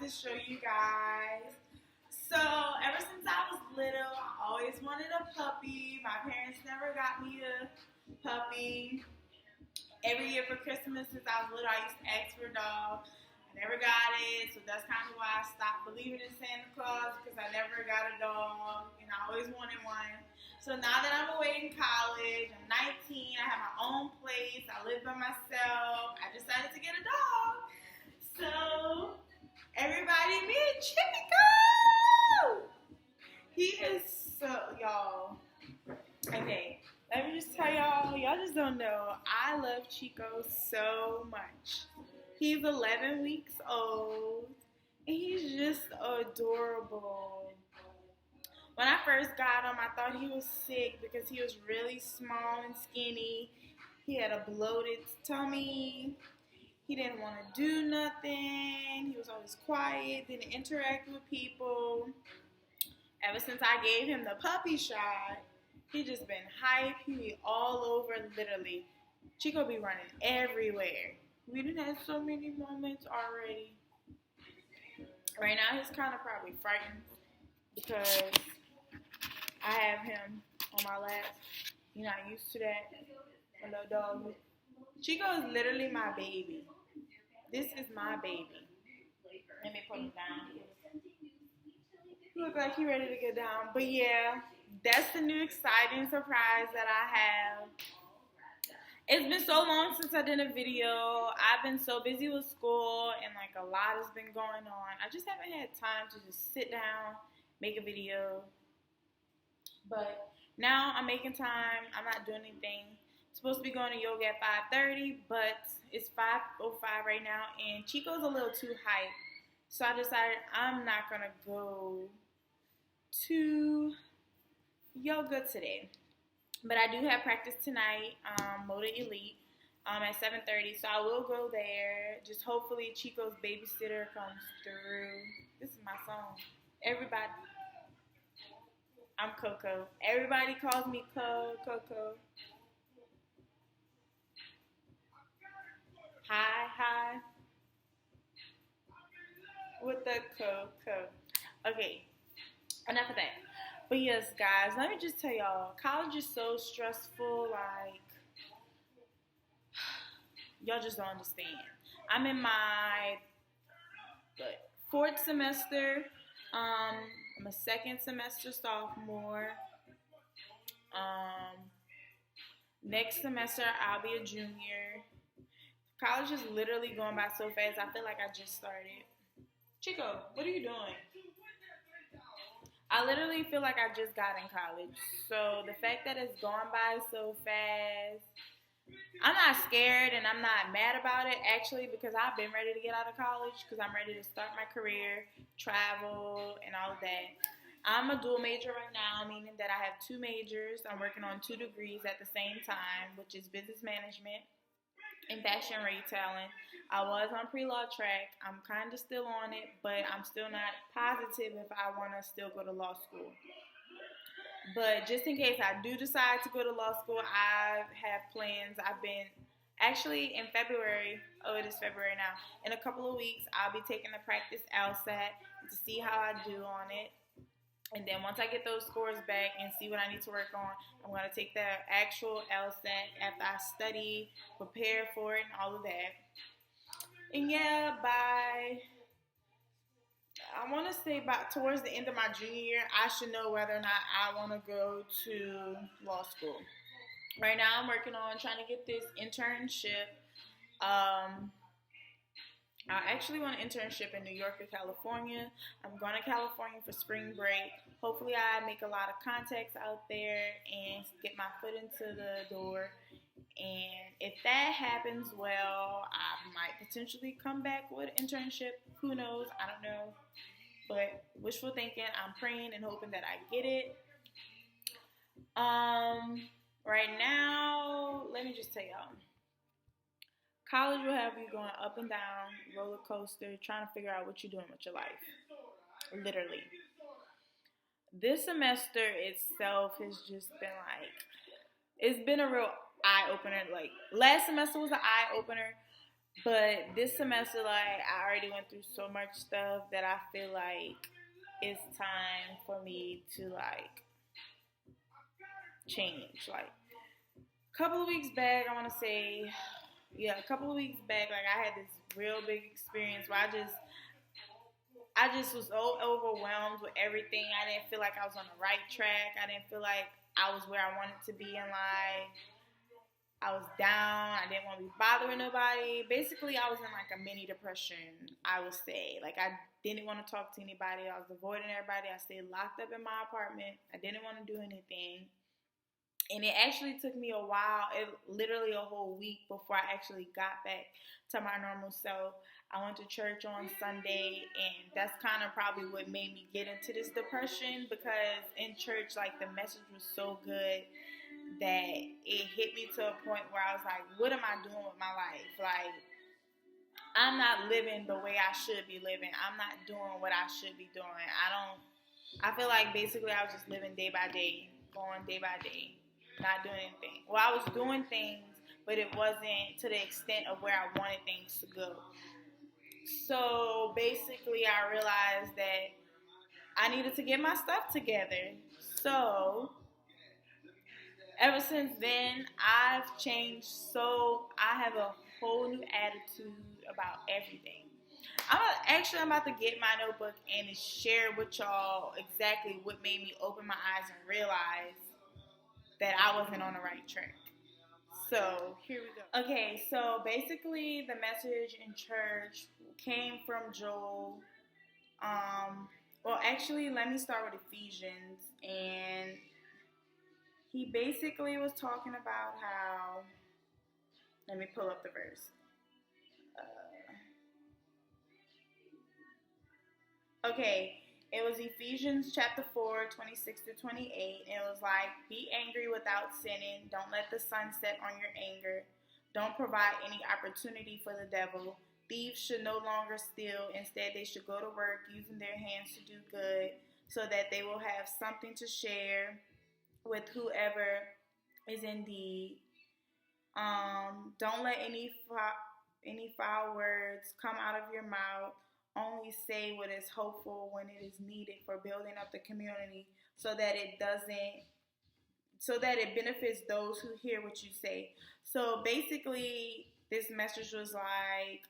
to show you guys. So, ever since I was little, I always wanted a puppy. My parents never got me a puppy. Every year for Christmas since I was little, I used to ask for a dog. I never got it, so that's kind of why I stopped believing in Santa Claus, because I never got a dog, and I always wanted one. So now that I'm away in college, I'm 19, I have my own place, I live by myself, I decided to get a dog. So, everybody meet Chico! He is so, y'all. Okay, let me just tell y'all just don't know, I love Chico so much. He's 11 weeks old, and he's just adorable. When I first got him, I thought he was sick because he was really small and skinny. He had a bloated tummy. He didn't want to do nothing. He was always quiet, didn't interact with people. Ever since I gave him the puppy shot, he just been hype. He be all over, literally. Chico be running everywhere. We done had so many moments already. Right now, he's kind of probably frightened because I have him on my lap. He's not used to that. A little dog. Chico is literally my baby. This is my baby. Let me put him down. He looks like he's ready to get down. But yeah, that's the new exciting surprise that I have. It's been so long since I did a video. I've been so busy with school and like a lot has been going on. I just haven't had time to just sit down, make a video. But now I'm making time. I'm not doing anything. I'm supposed to be going to yoga at 5:30, but it's 5:05 right now and Chico's a little too hype. So I decided I'm not going to go to yoga today. But I do have practice tonight, Motor Elite, at 7:30. So I will go there. Just hopefully Chico's babysitter comes through. This is my song. Everybody, I'm Coco. Everybody calls me Coco. Hi. With the Coco. Okay, enough of that. But yes, guys, let me just tell y'all, college is so stressful, like, y'all just don't understand. I'm in my, fourth semester. I'm a second semester sophomore. Next semester, I'll be a junior. College is literally going by so fast, I feel like I just started. Chico, what are you doing? I literally feel like I just got in college. So the fact that it's gone by so fast, I'm not scared and I'm not mad about it, actually, because I've been ready to get out of college because I'm ready to start my career, travel, and all of that. I'm a dual major right now, meaning that I have two majors. I'm working on 2 degrees at the same time, which is business management and fashion retailing. I was on pre-law track. I'm kind of still on it, but I'm still not positive if I want to still go to law school. But just in case I do decide to go to law school, I have plans. I've been, actually in February, it is February now, in a couple of weeks, I'll be taking the practice LSAT to see how I do on it. And then once I get those scores back and see what I need to work on, I'm going to take the actual LSAT after I study, prepare for it, and all of that. And yeah, I want to say towards the end of my junior year, I should know whether or not I want to go to law school. Right now, I'm working on trying to get this internship. I actually want an internship in New York or California. I'm going to California for spring break. Hopefully I make a lot of contacts out there and get my foot into the door. And if that happens, well, I might potentially come back with an internship. Who knows? I don't know. But wishful thinking, I'm praying and hoping that I get it. Right now, let me just tell y'all. College will have you going up and down, roller coaster, trying to figure out what you're doing with your life. Literally. This semester itself has just been it's been a real eye-opener. Like, last semester was an eye-opener. But this semester, like, I already went through so much stuff that I feel like it's time for me to, like, change. Like, a couple of weeks back, I want to say, yeah, a couple of weeks back, like, I had this real big experience where I just was so overwhelmed with everything. I didn't feel like I was on the right track. I didn't feel like I was where I wanted to be in life. I was down. I didn't want to be bothering nobody. Basically, I was in like a mini depression, I would say. Like, I didn't want to talk to anybody. I was avoiding everybody. I stayed locked up in my apartment. I didn't want to do anything. And it actually took me a while, literally a whole week before I actually got back to my normal self. I went to church on Sunday, and that's kind of probably what made me get into this depression, because in church, like, the message was so good that it hit me to a point where I was like, what am I doing with my life? Like, I'm not living the way I should be living. I'm not doing what I should be doing. I feel like basically I was just living day by day, going day by day, not doing anything. Well, I was doing things, but it wasn't to the extent of where I wanted things to go. So basically I realized that I needed to get my stuff together. So ever since then, I've changed. So I have a whole new attitude about everything. I'm about to get my notebook and share with y'all exactly what made me open my eyes and realize that I wasn't on the right track. So here we go. Okay, so basically the message in church came from Joel. Well, actually, let me start with Ephesians, and he basically was talking about how. Let me pull up the verse. Okay, it was Ephesians chapter 4, 26 to 28. And it was like, be angry without sinning. Don't let the sun set on your anger. Don't provide any opportunity for the devil. Thieves should no longer steal. Instead, they should go to work using their hands to do good, so that they will have something to share with whoever is in need. Don't let any foul words come out of your mouth. Only say what is hopeful when it is needed for building up the community, so that it benefits those who hear what you say. So basically, this message was like,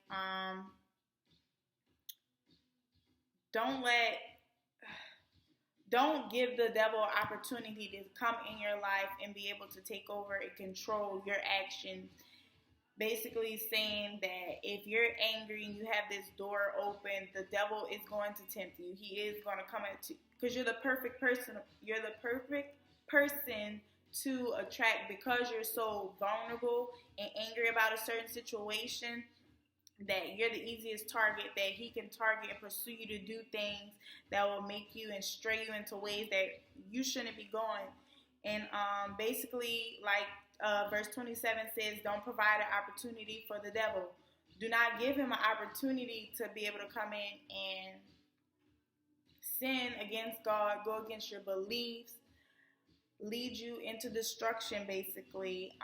don't give the devil an opportunity to come in your life and be able to take over and control your actions. Basically saying that if you're angry and you have this door open, the devil is going to tempt you. He is going to come at you, because you're the perfect person. You're the perfect person to attract, because you're so vulnerable and angry about a certain situation, that you're the easiest target that he can target and pursue you to do things that will make you and stray you into ways that you shouldn't be going. And basically, like verse 27 says, don't provide an opportunity for the devil. Do not give him an opportunity to be able to come in and sin against God, go against your beliefs, lead you into destruction, basically.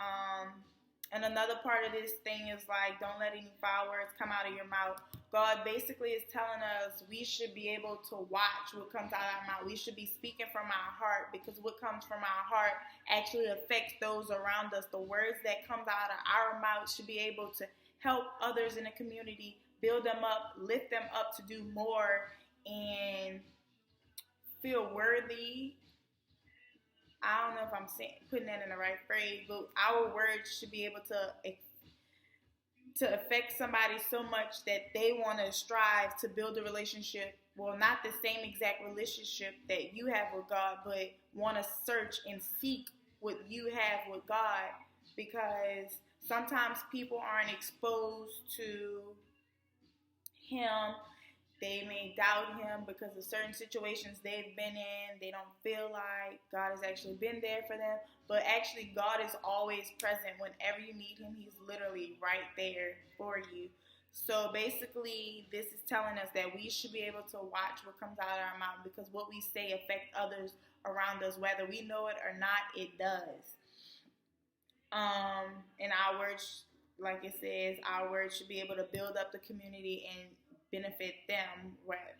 And another part of this thing is like, don't let any foul words come out of your mouth. God basically is telling us we should be able to watch what comes out of our mouth. We should be speaking from our heart, because what comes from our heart actually affects those around us. The words that comes out of our mouth should be able to help others in the community, build them up, lift them up to do more and feel worthy. I don't know if I'm putting that in the right phrase, but our words should be able to affect somebody so much that they want to strive to build a relationship. Well, not the same exact relationship that you have with God, but want to search and seek what you have with God, because sometimes people aren't exposed to Him. They may doubt Him because of certain situations they've been in. They don't feel like God has actually been there for them. But actually, God is always present. Whenever you need Him, He's literally right there for you. So basically, this is telling us that we should be able to watch what comes out of our mouth, because what we say affects others around us. Whether we know it or not, it does. And our words like it says, our words should be able to build up the community and benefit them. Right.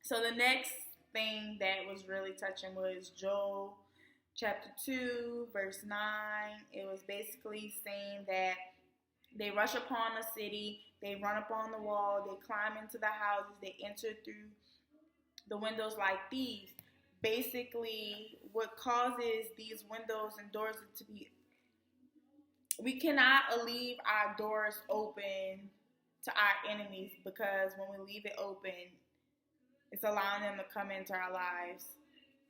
So the next thing that was really touching was Joel chapter 2, verse 9. It was basically saying that they rush upon a city, they run upon the wall, they climb into the houses, they enter through the windows like thieves. Basically, what causes these windows and doors to be, we cannot leave our doors open to our enemies, because when we leave it open, it's allowing them to come into our lives,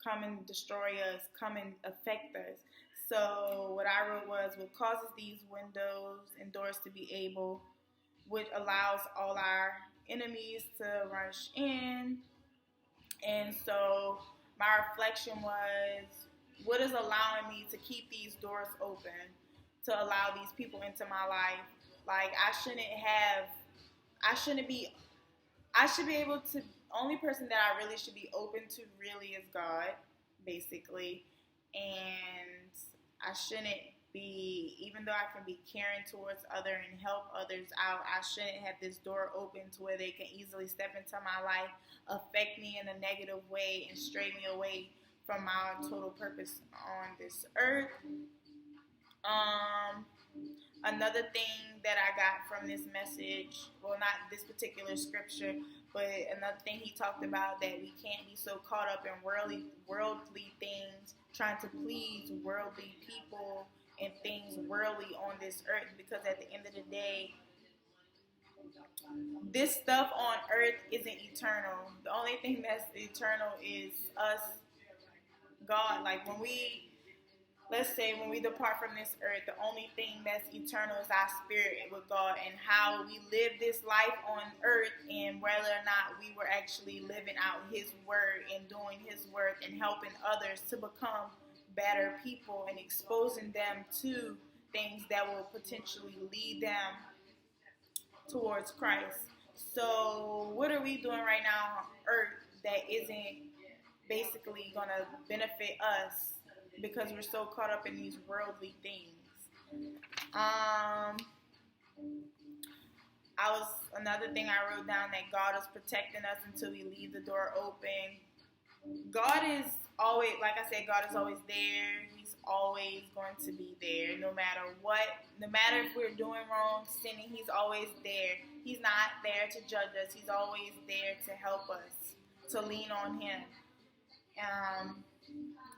come and destroy us, come and affect us. So what I wrote was, what causes these windows and doors to be able, which allows all our enemies to rush in. And so my reflection was, what is allowing me to keep these doors open, to allow these people into my life? Like, I should be able to, only person that I really should be open to really is God, basically. And I shouldn't be, even though I can be caring towards others and help others out, I shouldn't have this door open to where they can easily step into my life, affect me in a negative way, and stray me away from my total purpose on this earth. Another thing that I got from this message, well, not this particular scripture, but another thing he talked about, that we can't be so caught up in worldly things, trying to please worldly people and things worldly on this earth, because at the end of the day, this stuff on earth isn't eternal. The only thing that's eternal is us, God. Like, let's say when we depart from this earth, the only thing that's eternal is our spirit with God, and how we live this life on earth, and whether or not we were actually living out His word and doing His work and helping others to become better people and exposing them to things that will potentially lead them towards Christ. So what are we doing right now on earth that isn't basically going to benefit us, because we're so caught up in these worldly things? Another thing I wrote down, that God is protecting us until we leave the door open. God is always, like I said, God is always there. He's always going to be there, no matter what. No matter if we're doing wrong, sinning, He's always there. He's not there to judge us. He's always there to help us, to lean on Him.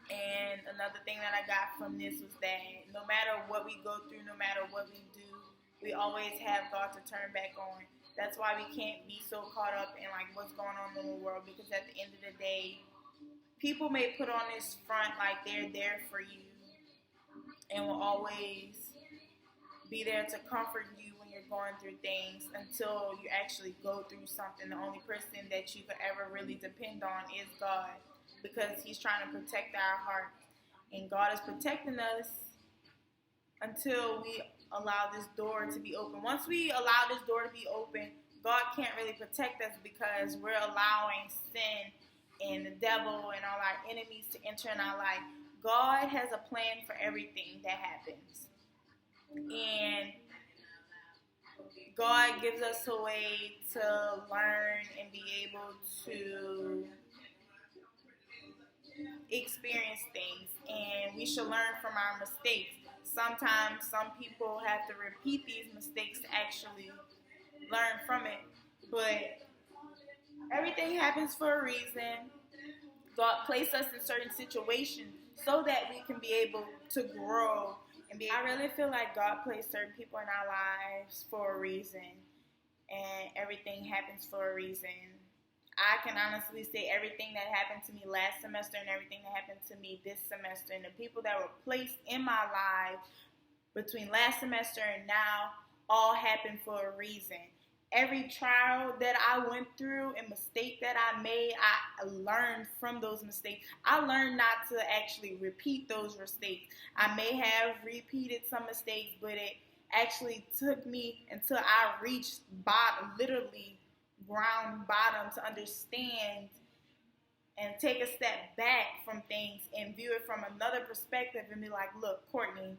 And another thing that I got from this was that no matter what we go through, no matter what we do, we always have God to turn back on. That's why we can't be so caught up in like what's going on in the world, because at the end of the day, people may put on this front like they're there for you and will always be there to comfort you when you're going through things, until you actually go through something. The only person that you could ever really depend on is God, because He's trying to protect our hearts. And God is protecting us until we allow this door to be open. Once we allow this door to be open, God can't really protect us, because we're allowing sin and the devil and all our enemies to enter in our life. God has a plan for everything that happens. And God gives us a way to learn and be able to experience things, and we should learn from our mistakes. Sometimes some people have to repeat these mistakes to actually learn from it, but everything happens for a reason. God placed us in certain situations so that we can be able to grow and be. I really feel like God placed certain people in our lives for a reason, and everything happens for a reason. I can honestly say everything that happened to me last semester and everything that happened to me this semester, and the people that were placed in my life between last semester and now, all happened for a reason. Every trial that I went through and mistake that I made, I learned from those mistakes. I learned not to actually repeat those mistakes. I may have repeated some mistakes, but it actually took me until I reached bottom, literally ground bottom, to understand and take a step back from things and view it from another perspective and be like, look, Courtney,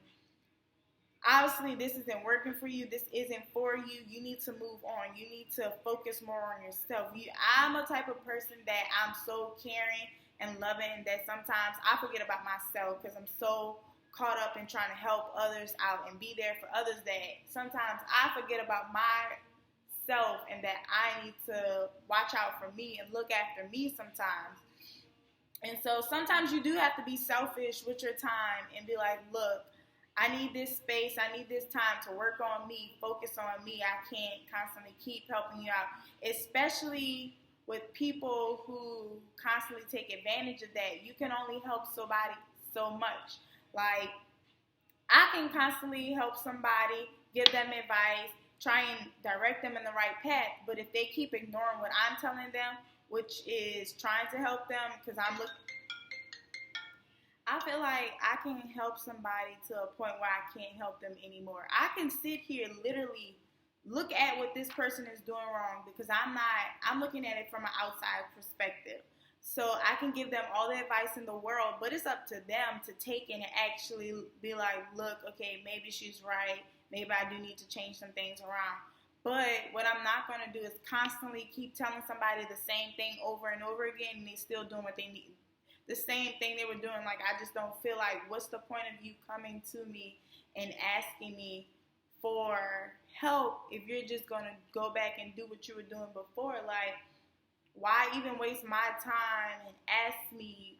obviously this isn't working for you, this isn't for you, you need to move on. You need to focus more on yourself. I'm a type of person that I'm so caring and loving that sometimes I forget about myself because I'm so caught up in trying to help others out and be there for others that sometimes I forget about myself and that I need to watch out for me and look after me sometimes. And so sometimes you do have to be selfish with your time and be like, look, I need this space, I need this time to work on me, focus on me. I can't constantly keep helping you out, especially with people who constantly take advantage of that. You can only help somebody so much. Like, I can constantly help somebody, give them advice, try and direct them in the right path, but if they keep ignoring what I'm telling them, which is trying to help them, because I feel like I can help somebody to a point where I can't help them anymore. I can sit here literally look at what this person is doing wrong because I'm looking at it from an outside perspective. So I can give them all the advice in the world, but it's up to them to take it and actually be like, look, okay, maybe she's right. Maybe I do need to change some things around. But what I'm not going to do is constantly keep telling somebody the same thing over and over again and they still doing what they need. The same thing they were doing. Like, I just don't feel like, what's the point of you coming to me and asking me for help if you're just going to go back and do what you were doing before? Like, why even waste my time and ask me,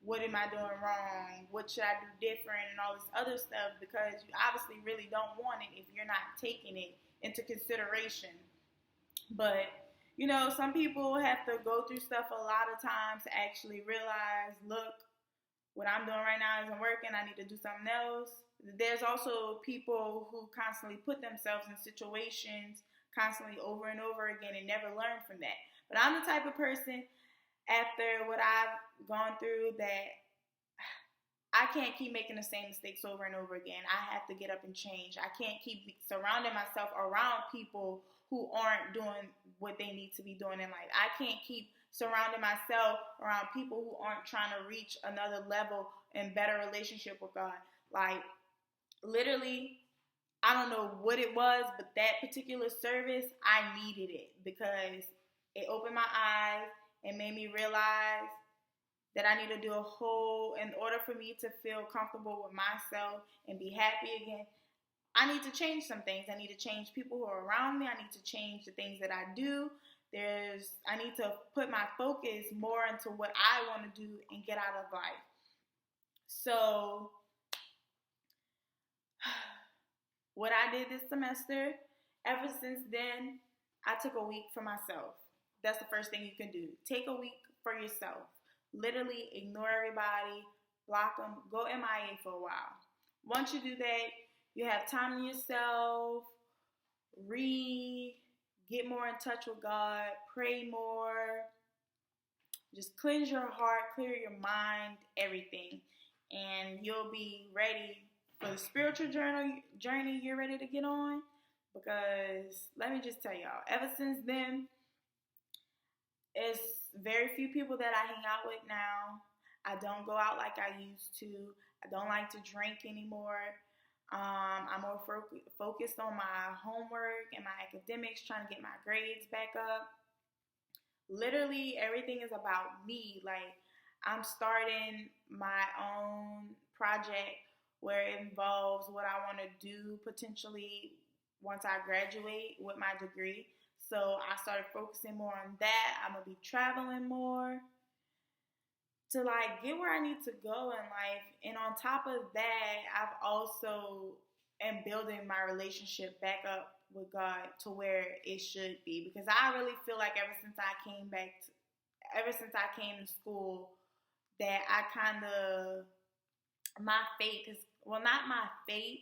what am I doing wrong? What should I do different? And all this other stuff, because you obviously really don't want it if you're not taking it into consideration. But, you know, some people have to go through stuff a lot of times to actually realize, look, what I'm doing right now isn't working. I need to do something else. There's also people who constantly put themselves in situations constantly over and over again and never learn from that. But I'm the type of person, after what I've gone through, that I can't keep making the same mistakes over and over again. I have to get up and change. I can't keep surrounding myself around people who aren't doing what they need to be doing in life. I can't keep surrounding myself around people who aren't trying to reach another level and better relationship with God. Like, literally, I don't know what it was, but that particular service, I needed it because it opened my eyes and made me realize that I need to do in order for me to feel comfortable with myself and be happy again, I need to change some things. I need to change people who are around me. I need to change the things that I do. I need to put my focus more into what I want to do and get out of life. So, what I did this semester, ever since then, I took a week for myself. That's the first thing you can do. Take a week for yourself. Literally ignore everybody, block them, go MIA for a while. Once you do that, you have time to yourself, read, get more in touch with God, pray more, just cleanse your heart, clear your mind, everything. And you'll be ready for the spiritual journey you're ready to get on. Because let me just tell y'all, ever since then, it's very few people that I hang out with now. I don't go out like I used to. I don't like to drink anymore. I'm more focused on my homework and my academics, trying to get my grades back up. Literally, everything is about me. Like, I'm starting my own project where it involves what I want to do potentially once I graduate with my degree. So I started focusing more on that. I'm going to be traveling more to like get where I need to go in life. And on top of that, I've also am building my relationship back up with God to where it should be. Because I really feel like ever since I came to school, that I kind of, my faith is, well, not my faith,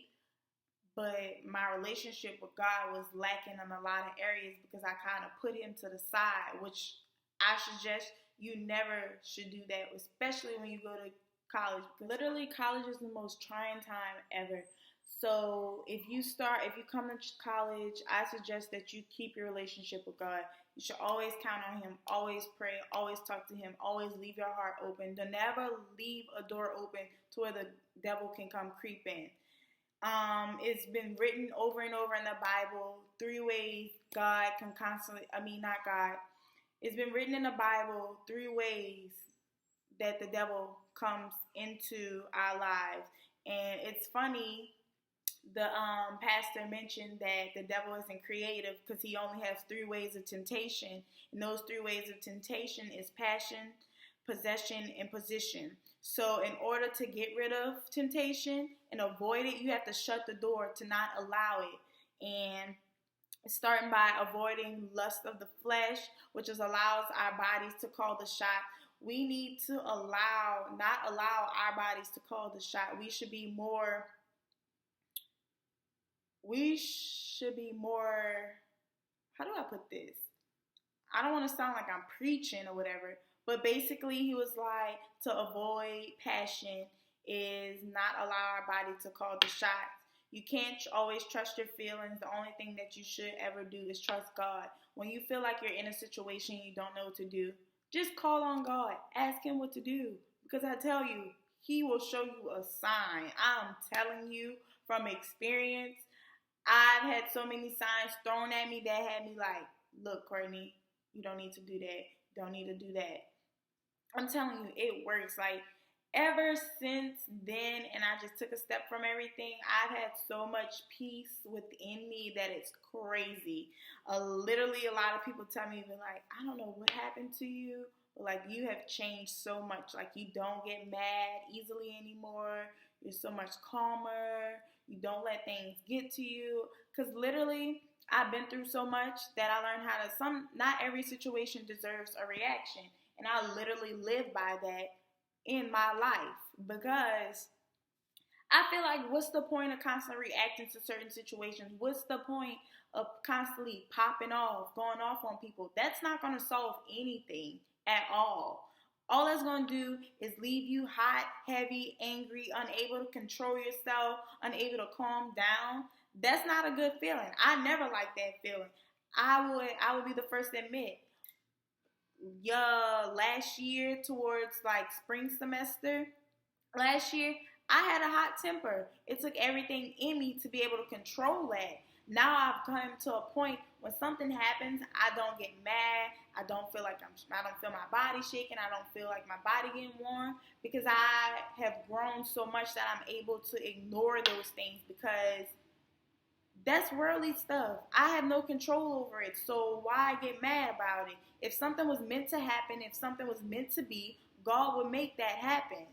but my relationship with God was lacking in a lot of areas because I kind of put him to the side, which I suggest you never should do that, especially when you go to college. Literally, college is the most trying time ever. So if you come to college, I suggest that you keep your relationship with God. You should always count on him, always pray, always talk to him, always leave your heart open. Don't never leave a door open to where the devil can come creep in. It's been written over and over in the Bible, 3 ways God can constantly, not God. It's been written in the Bible 3 ways that the devil comes into our lives. And it's funny, the pastor mentioned that the devil isn't creative because he only has 3 ways of temptation. And those 3 ways of temptation is passion, possession, and position. So in order to get rid of temptation and avoid it, you have to shut the door to not allow it. And starting by avoiding lust of the flesh, which allows our bodies to call the shot. We need to not allow our bodies to call the shot. We should be more, how do I put this? I don't want to sound like I'm preaching or whatever, but basically he was like, to avoid passion is not allow our body to call the shots. You can't always trust your feelings. The only thing that you should ever do is trust God. When you feel like you're in a situation you don't know what to do, just call on God. Ask him what to do. Because I tell you, he will show you a sign. I'm telling you from experience, I've had so many signs thrown at me that had me like, look, Courtney, you don't need to do that. Don't need to do that. I'm telling you, it works. Like, ever since then, and I just took a step from everything, I've had so much peace within me that it's crazy. Literally, a lot of people tell me, even like, I don't know what happened to you, but like, you have changed so much. Like, you don't get mad easily anymore. You're so much calmer. You don't let things get to you. Because literally, I've been through so much that I learned how to, not every situation deserves a reaction. And I literally live by that in my life, because I feel like, what's the point of constantly reacting to certain situations? What's the point of constantly popping off, going off on people? That's not going to solve anything at all. All that's going to do is leave you hot, heavy, angry, unable to control yourself, unable to calm down. That's not a good feeling. I never liked that feeling. I would be the first to admit, last year towards like spring semester, last year, I had a hot temper. It took everything in me to be able to control that. Now I've come to a point when something happens, I don't get mad. I don't feel my body shaking. I don't feel like my body getting warm, because I have grown so much that I'm able to ignore those things, because that's worldly stuff. I have no control over it, so why get mad about it? If something was meant to happen, if something was meant to be, God would make that happen.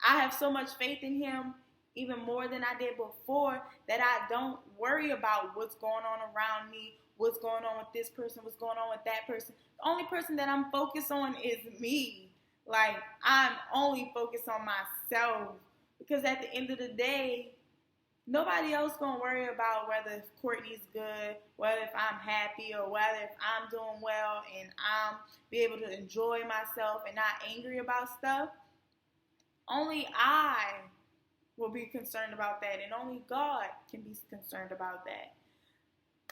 I have so much faith in him, even more than I did before, that I don't worry about what's going on around me, what's going on with this person, what's going on with that person. The only person that I'm focused on is me. Like, I'm only focused on myself, because at the end of the day, nobody else gonna worry about whether Courtney's good, whether if I'm happy, or whether if I'm doing well and I'm be able to enjoy myself and not angry about stuff. Only I will be concerned about that, and only God can be concerned about that.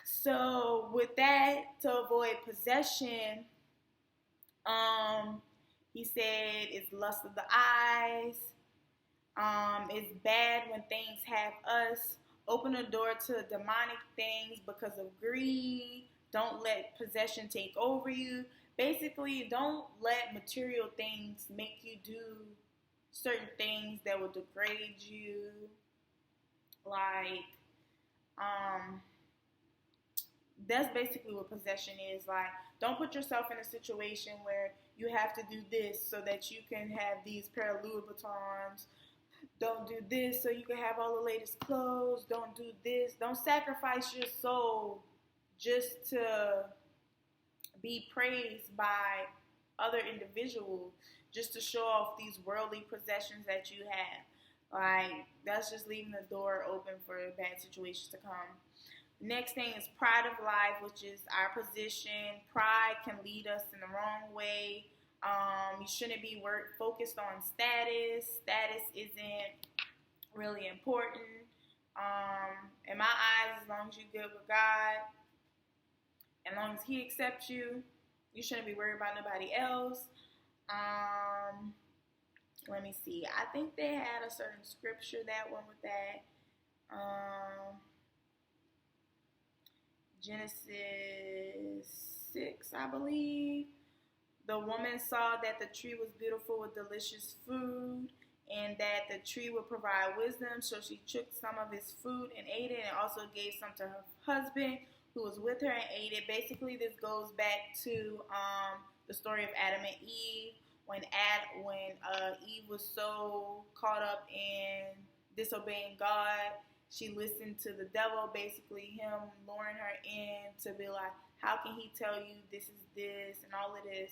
So with that, to avoid possession, he said it's lust of the eyes. It's bad when things have us. Open the door to demonic things because of greed. Don't let possession take over you. Basically, don't let material things make you do certain things that will degrade you. Like, that's basically what possession is. Like, don't put yourself in a situation where you have to do this so that you can have these pair of Louis Vuittons. Don't do this so you can have all the latest clothes. Don't do this. Don't sacrifice your soul just to be praised by other individuals, just to show off these worldly possessions that you have. Like, that's just leaving the door open for bad situations to come. Next thing is pride of life, which is our position. Pride can lead us in the wrong way. You shouldn't be focused on status. Status isn't really important. In my eyes, as long as you're good with God, as long as he accepts you, you shouldn't be worried about nobody else. Let me see. I think they had a certain scripture that went with that. Genesis 6, I believe. The woman saw that the tree was beautiful with delicious food, and that the tree would provide wisdom. So she took some of his food and ate it, and also gave some to her husband who was with her and ate it. Basically, this goes back to the story of Adam and Eve. When Eve was so caught up in disobeying God, she listened to the devil, basically him luring her in to be like, how can he tell you this is this and all of this?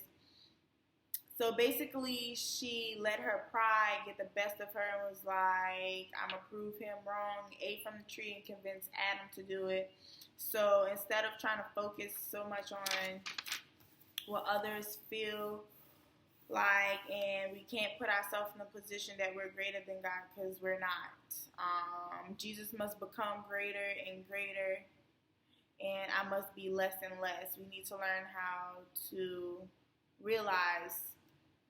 So basically, she let her pride get the best of her and was like, I'm going to prove him wrong, ate from the tree and convinced Adam to do it. So instead of trying to focus so much on what others feel like, and we can't put ourselves in a position that we're greater than God, because we're not. Jesus must become greater and greater, and I must be less and less. We need to learn how to realize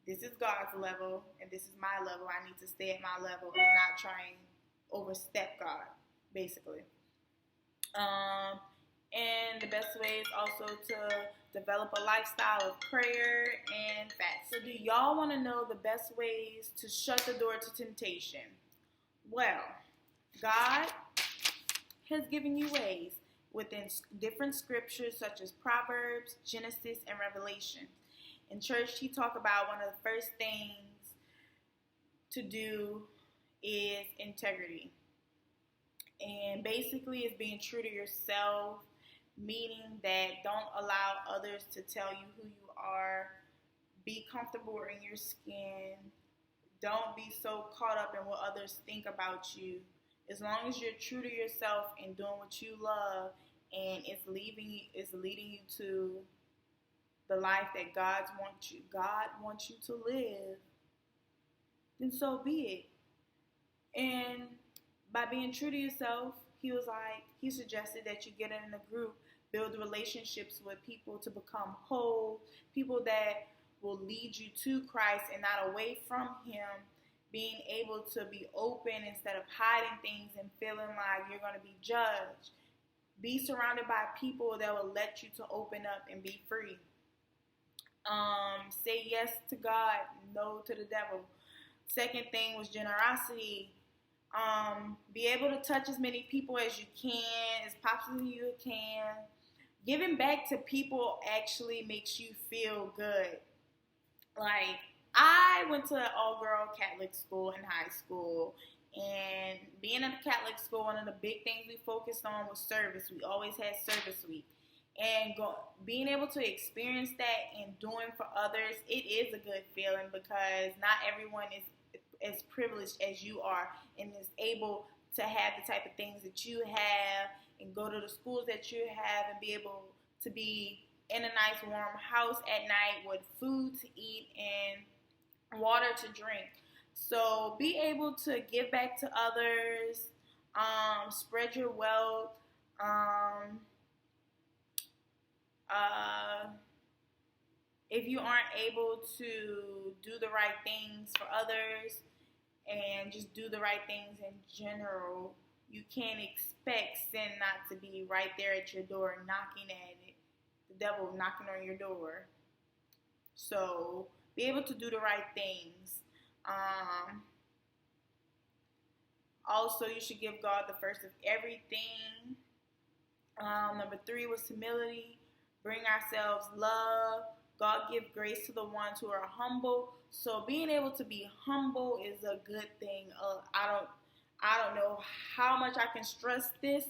this is God's level and this is my level. I need to stay at my level and not try and overstep God, basically. And the best way is also to develop a lifestyle of prayer and fast. So do y'all want to know the best ways to shut the door to temptation? Well, God has given you ways within different scriptures such as Proverbs, Genesis, and Revelation. In church, he talked about one of the first things to do is integrity. And basically it's being true to yourself, meaning that don't allow others to tell you who you are. Be comfortable in your skin. Don't be so caught up in what others think about you. As long as you're true to yourself and doing what you love, and it's leading you to the life that God wants you to live, then so be it. And by being true to yourself, he suggested that you get in a group, build relationships with people to become whole, people that will lead you to Christ and not away from him, being able to be open instead of hiding things and feeling like you're going to be judged. Be surrounded by people that will let you to open up and be free. Say yes to God, no to the devil. Second thing was generosity. Be able to touch as many people as you can, as possibly you can. Giving back to people actually makes you feel good. Like, I went to an all-girl Catholic school in high school, and being in a Catholic school, one of the big things we focused on was service. We always had service week. And being able to experience that and doing for others, it is a good feeling, because not everyone is as privileged as you are and is able to have the type of things that you have and go to the schools that you have and be able to be in a nice warm house at night with food to eat and water to drink. So be able to give back to others, spread your wealth, if you aren't able to do the right things for others and just do the right things in general, you can't expect sin not to be right there at your door knocking at it. The devil knocking on your door. So be able to do the right things. Also, you should give God the first of everything. Number 3 was humility. Bring ourselves love. God give grace to the ones who are humble. So being able to be humble is a good thing. I don't know how much I can stress this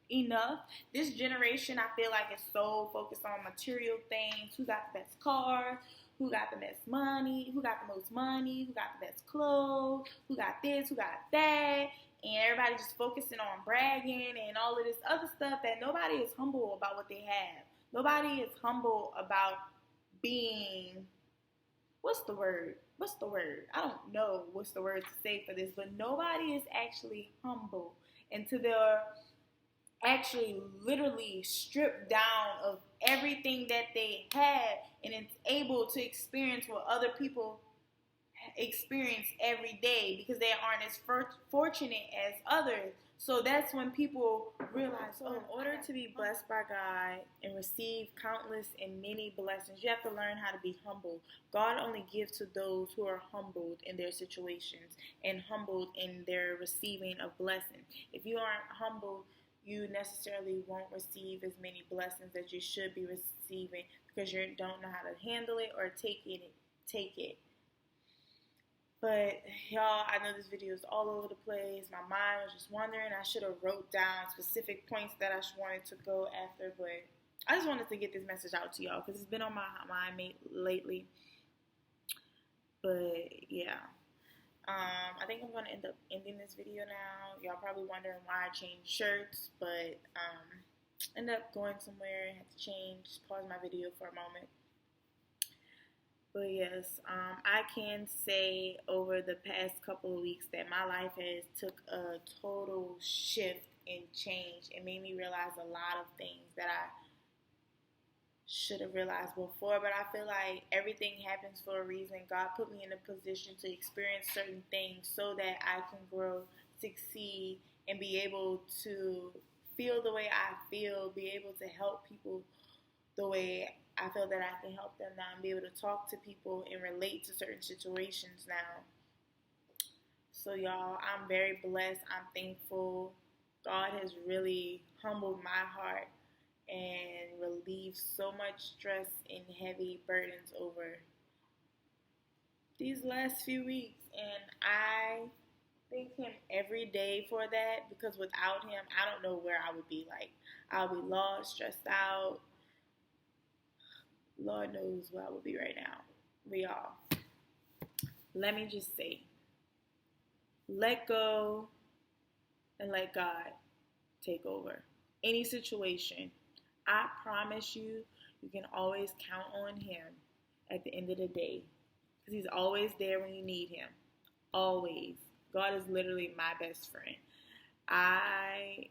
enough. This generation, I feel like, is so focused on material things. Who got the best car? Who got the best money? Who got the most money? Who got the best clothes? Who got this? Who got that? And everybody just focusing on bragging and all of this other stuff, that nobody is humble about what they have. Nobody is humble about being, what's the word? I don't know what's the word to say for this, but nobody is actually humble until they're actually literally stripped down of everything that they had and it's able to experience what other people experience every day because they aren't as fortunate as others. So that's when people realize, so in order to be blessed by God and receive countless and many blessings, you have to learn how to be humble. God only gives to those who are humbled in their situations and humbled in their receiving of blessings. If you aren't humble, you necessarily won't receive as many blessings that you should be receiving because you don't know how to handle it or take it. But y'all, I know this video is all over the place. My mind was just wandering. I should have wrote down specific points that I wanted to go after, but I just wanted to get this message out to y'all because it's been on my mind lately. But yeah, I think I'm gonna end up ending this video now. Y'all probably wondering why I changed shirts, but ended up going somewhere, had to change, pause my video for a moment. But yes, I can say over the past couple of weeks that my life has took a total shift and change. It made me realize a lot of things that I should have realized before, but I feel like everything happens for a reason. God put me in a position to experience certain things so that I can grow, succeed, and be able to feel the way I feel, be able to help people the way I feel that I can help them now, and be able to talk to people and relate to certain situations now. So y'all, I'm very blessed. I'm thankful. God has really humbled my heart and relieved so much stress and heavy burdens over these last few weeks. And I thank him every day for that, because without him, I don't know where I would be. Like, I'll be lost, stressed out. Lord knows where I would be right now. But y'all, let me just say, let go and let God take over any situation. I promise you, you can always count on him at the end of the day, because he's always there when you need him. Always. God is literally my best friend. I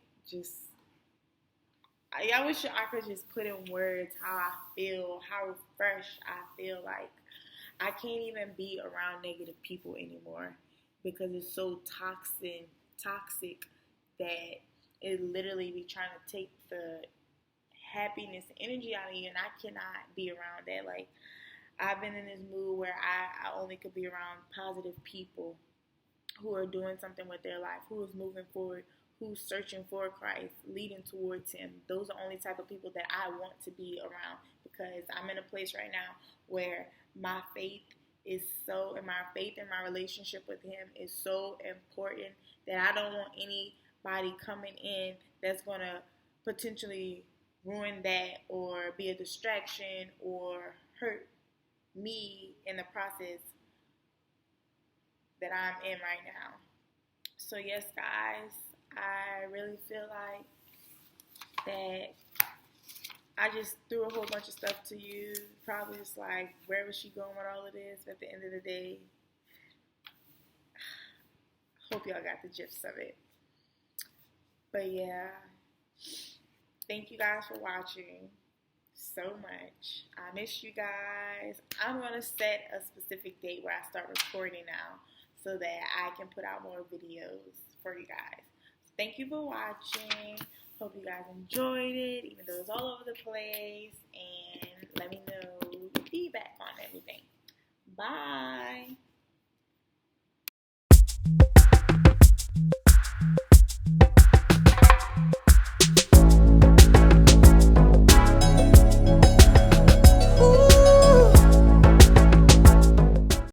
wish I could just put in words how I feel, how refreshed I feel. Like, I can't even be around negative people anymore because it's so toxic that it literally be trying to take the happiness, energy out of you, and I cannot be around that. Like, I've been in this mood where I only could be around positive people who are doing something with their life, who is moving forward, who's searching for Christ, leading towards him. Those are the only type of people that I want to be around, because I'm in a place right now where my faith and my relationship with him is so important that I don't want anybody coming in that's going to potentially ruin that or be a distraction or hurt me in the process that I'm in right now. So yes, guys, I really feel like that I just threw a whole bunch of stuff to you. Probably just like, where was she going with all of this? But at the end of the day, hope y'all got the gist of it. But yeah, thank you guys for watching so much. I miss you guys. I'm going to set a specific date where I start recording now so that I can put out more videos for you guys. So thank you for watching. Hope you guys enjoyed it, even though it's all over the place. And let me know your feedback on everything. Bye.